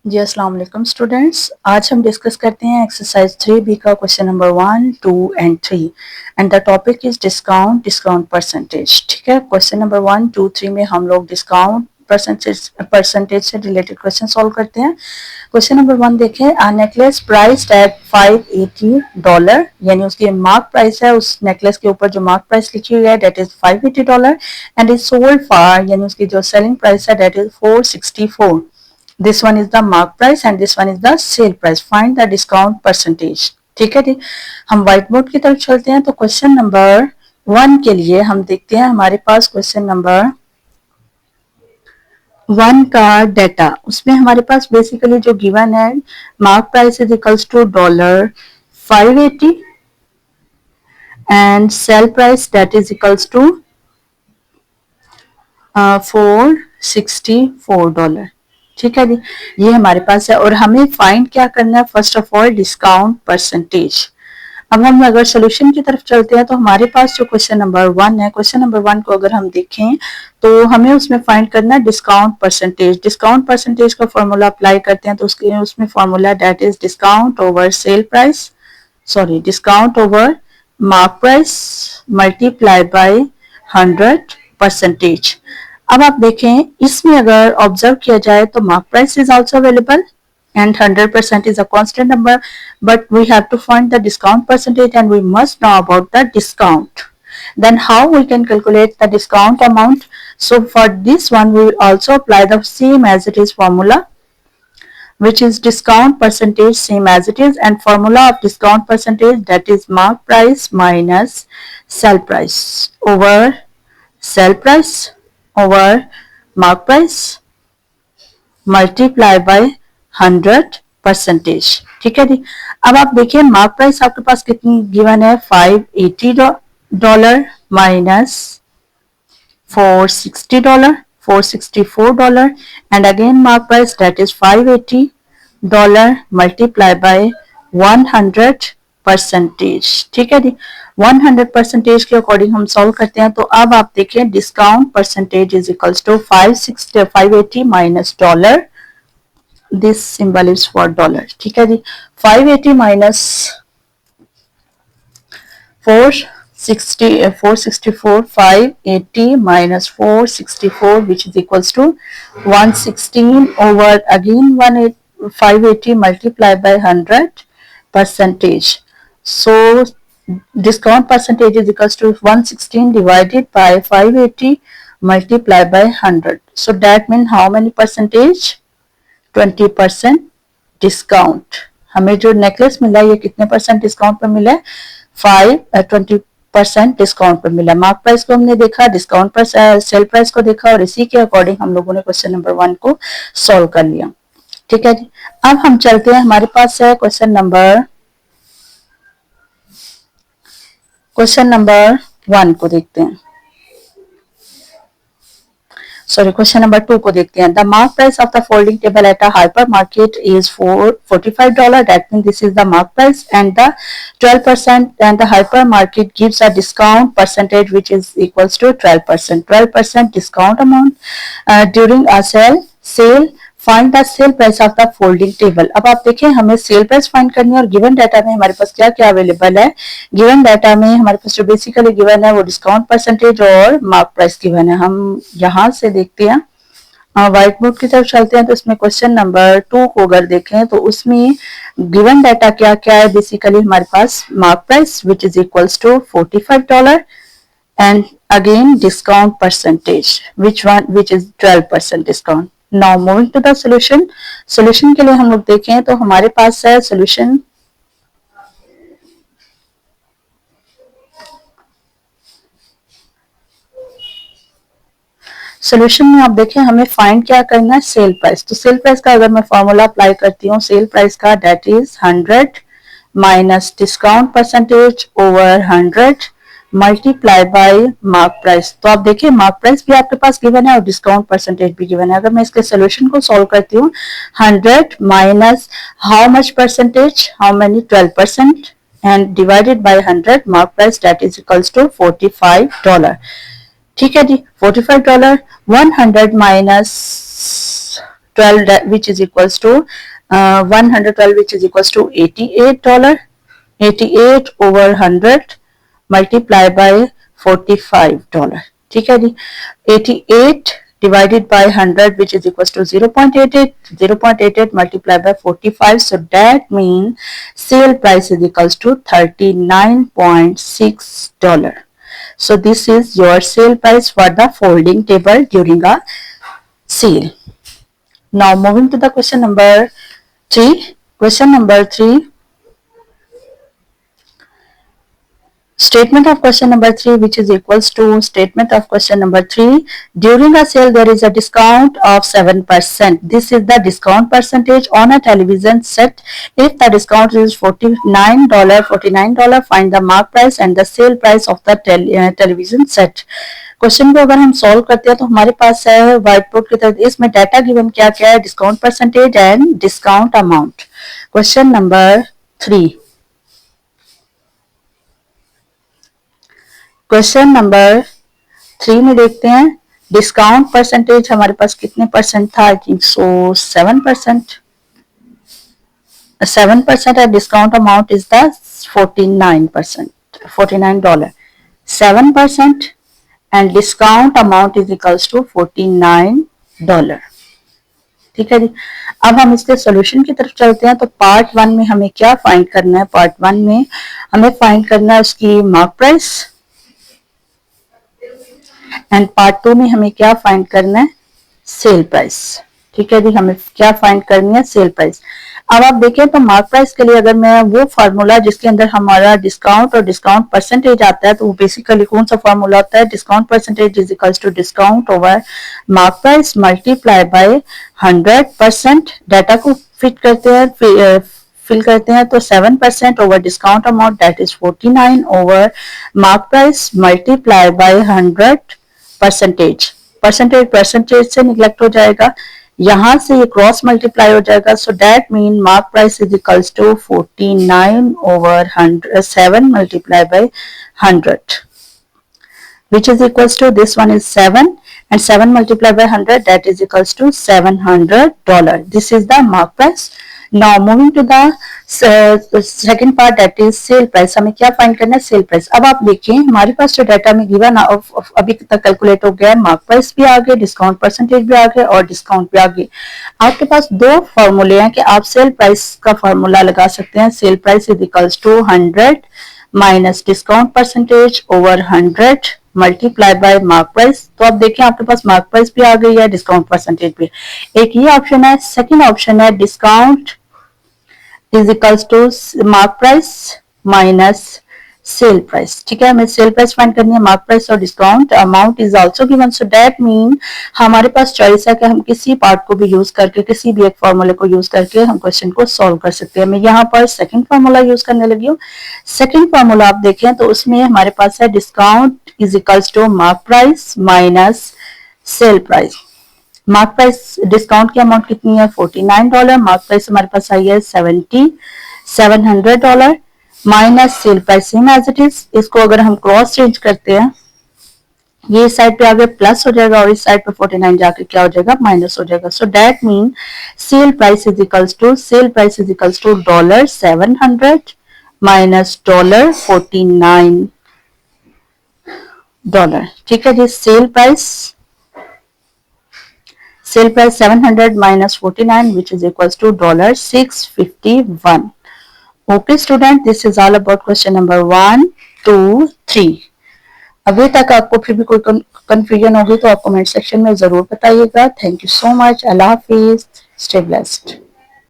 जी अस्सलाम वालेकुम स्टूडेंट्स। आज हम डिस्कस करते हैं एक्सरसाइज 3B का question number 1, 2 and 3 and the topic is discount percentage. ठीक है, क्वेश्चन नंबर 1, 2, 3 में हम लोग डिस्काउंट परसेंटेज से रिलेटेड क्वेश्चन सॉल्व करते हैं। क्वेश्चन नंबर 1 देखें, अ नेकलेस प्राइस्ड एट $580, यानी उसकी मार्क प्राइस है, उस नेकलेस के ऊपर जो मार्क प्राइस लिखी हुई है that is $580 and is sold for, यानी उसकी जो सेलिंग प्राइस है that is 464। This one is the mark price and this one is the sale price. Find the discount percentage. ठीक है जी, हम व्हाइट बोर्ड की तरफ चलते हैं। तो क्वेश्चन नंबर 1 के लिए हम देखते हैं, हमारे पास क्वेश्चन नंबर 1 का डेटा, उसमें हमारे पास बेसिकली जो गिवन है, mark price is equals to $580 and sale price that is equals to $464। ठीक है जी, ये हमारे पास है और हमें फाइंड क्या करना है, first of all discount percentage. अब हम अगर सोल्यूशन की तरफ चलते हैं तो हमारे पास जो क्वेश्चन नंबर 1 है, क्वेश्चन नंबर 1 को अगर हम देखें तो हमें उसमें फाइंड करना है डिस्काउंट परसेंटेज। डिस्काउंट परसेंटेज का फॉर्मूला अप्लाई करते हैं तो उसके उसमें formula that is discount over sale price, sorry discount over mark price multiply by 100%। अब आप देखें, इसमें अगर ऑब्जर्व किया जाए तो mark price is also available and 100% is a constant number, but we have to find the discount percentage and we must know about the discount. Then how we can calculate the discount amount? So for this one we will also apply the same as it is formula, which is discount percentage same as it is, and formula of discount percentage that is mark price minus sell price over sell price over mark price multiply by 100%। ठीक है जी, अब आप देखिए mark price आपके पास कितनी given है, $580 minus $460, $464 and again mark price that is $580 multiply by 100%। ठीक है जी, 100% के अकॉर्डिंग हम सॉल्व करते हैं। तो अब आप देखें discount percentage is equals to 580 minus dollar, this symbol is for dollar. ठीक है जी, 580 minus 464, 580 minus 464 which is equals to 116 over again 580 multiplied by 100%. So discount percentage is equals to 116 divided by 580 multiplied by 100. So that means how many percentage? 20% discount. हमें जो necklace मिला ये कितने percent discount पर मिला है, 20% डिस्काउंट पर मिला। मार्क प्राइस को हमने देखा, डिस्काउंट पर सेल प्राइस को देखा और इसी के अकॉर्डिंग हम लोगों ने क्वेश्चन नंबर 1 को सॉल्व कर लिया। ठीक है जी, अब हम चलते हैं, हमारे पास है क्वेश्चन नंबर 1 को देखते हैं, सॉरी क्वेश्चन नंबर 2 को देखते हैं। The mark price of the folding table at a hypermarket is $45, that mean this is the mark price and the 12% and the hypermarket gives a discount percentage which is equals to 12% discount amount during a sale. Find the sale price of the folding table. अब आप देखें हमें sale price find करनी है और given data में हमारे पास क्या क्या अवेलेबल है। गिवन डाटा में हमारे पास जो बेसिकली गिवन है वो डिस्काउंट परसेंटेज और मार्क प्राइस गिवन है। हम यहाँ से देखते हैं, व्हाइट बोर्ड की तरफ चलते हैं तो इसमें क्वेश्चन नंबर 2 को अगर देखें तो उसमें गिवन डाटा क्या क्या है। बेसिकली हमारे पास mark price which is equals to $45 and again discount percentage which is 12% discount. Now moving to the solution. Solution के लिए हम लोग देखें तो हमारे पास है solution में आप देखें हमें फाइंड क्या करना है, सेल प्राइस। तो सेल प्राइस का अगर मैं फॉर्मूला अप्लाई करती हूँ सेल प्राइस का that is 100 minus discount percentage over 100 multiply by mark price. तो आप देखिए मार्क प्राइस भी आपके पास गिवन है और डिस्काउंट परसेंटेज भी गिवन है। अगर मैं इसके सोल्यूशन को सॉल्व करती हूँ 100 minus how much percentage, how many 12% and divided by 100 mark price that is equals to $45। ठीक है जी, $45, 100 minus 12 which is equals to 112 which is equals to $88. 88 over 100 multiply by $45. ठीक है जी. 88 divided by 100 which is equals to 0.88. 0.88 multiplied by 45, so that means sale price is equals to $39.6. So this is your sale price for the folding table during a sale. Now moving to the question number 3. Question number 3. Statement of question number 3 which is equals to statement of question number 3. During a sale there is a discount of 7%. This is the discount percentage on a television set. If the discount is $49, find the mark price and the sale price of the television set. Question को अगर हम solve करते हैं तो हमारे पास है white board की तरफ. इसमें डाटा गिवन क्या क्या है? Discount percentage and discount amount. Question number 3. Question number 3 में देखते हैं डिस्काउंट परसेंटेज हमारे पास कितने परसेंट था? I think so 7%. 7% and discount amount is the $49. $7% and discount amount is equals to $49. ठीक है जी. अब हम इसके सॉल्यूशन की तरफ चलते हैं. तो पार्ट 1 में हमें क्या फाइंड करना है? पार्ट 1 में हमें फाइंड करना है उसकी मार्क प्राइस एंड पार्ट 2 में हमें क्या फाइंड करना है? Cell price. ठीक है जी. हमें क्या फाइंड करनी है? Sale price. अब आप देखें तो मार्क प्राइस के लिए अगर मैं वो फार्मूला जिसके अंदर हमारा डिस्काउंट और डिस्काउंट परसेंटेज आता है तो वो बेसिकली कौन सा फार्मूला होता है? Discount percentage is equals to discount over mark price multiply by 100%. Data को फिट करते हैं फिल करते हैं तो 7% over discount amount that is 49 over mark price multiply by 100%. Percentage से निगलेक्ट हो जाएगा. यहां से ये क्रॉस मल्टीप्लाई हो जाएगा. So that mean mark price is equals to 49 over 7 multiply by 100 which is equals to this one is 7 and 7 multiplied by 100 that is equals to $700. This is the mark price. Now moving to the second part that is sale price. हमें क्या find करना है? Sale price. अब आप देखिए हमारे पास जो data में गिवन अभी तक कैलकुलेट हो गया. मार्क प्राइस भी आ गए, डिस्काउंट परसेंटेज भी आ गए और डिस्काउंट भी आ गए. आपके पास दो फॉर्मूले हैं कि आप सेल प्राइस का फॉर्मूला लगा सकते हैं. Sale price is equals to 100 minus discount percentage over 100 multiply by mark price. तो आप देखें आपके पास मार्क प्राइस भी आ गई है, डिस्काउंट परसेंटेज भी. एक ये ऑप्शन है. सेकंड ऑप्शन है discount is equals to mark price minus sale price. ठीक है. हमें सेल प्राइस फाइंड करनी है. मार्क प्राइस और discount amount is also given. So that mean हमारे पास चॉइस है कि हम किसी पार्ट को भी यूज करके किसी भी एक फॉर्मूले को यूज करके हम क्वेश्चन को सॉल्व कर सकते हैं. मैं यहाँ पर सेकंड फॉर्मूला यूज करने लगी हूँ. सेकंड फॉर्मूला आप देखें तो उसमें हमारे पास है discount is equals to mark price minus sale price. Mark price discount की अमाउंट कितनी है? $49. मार्क प्राइस हमारे पास आई है $700 minus sale price same as it is. इसको अगर हम क्रॉस चेंज करते हैं ये साइड पे आगे प्लस हो जाएगा और इस साइड पे 49 जाके क्या हो जाएगा? माइनस हो जाएगा. So that mean sell price is equals to $700 minus $49. ठीक है जी. Sell price 700 minus 49 which is equals to $651. Okay student, this is all about question number 1, 2, 3. अभी तक आपको फिर भी कोई कंफ्यूजन होगी तो आप कमेंट सेक्शन में जरूर बताइएगा. Thank you so much. Allah Hafiz. Stay blessed.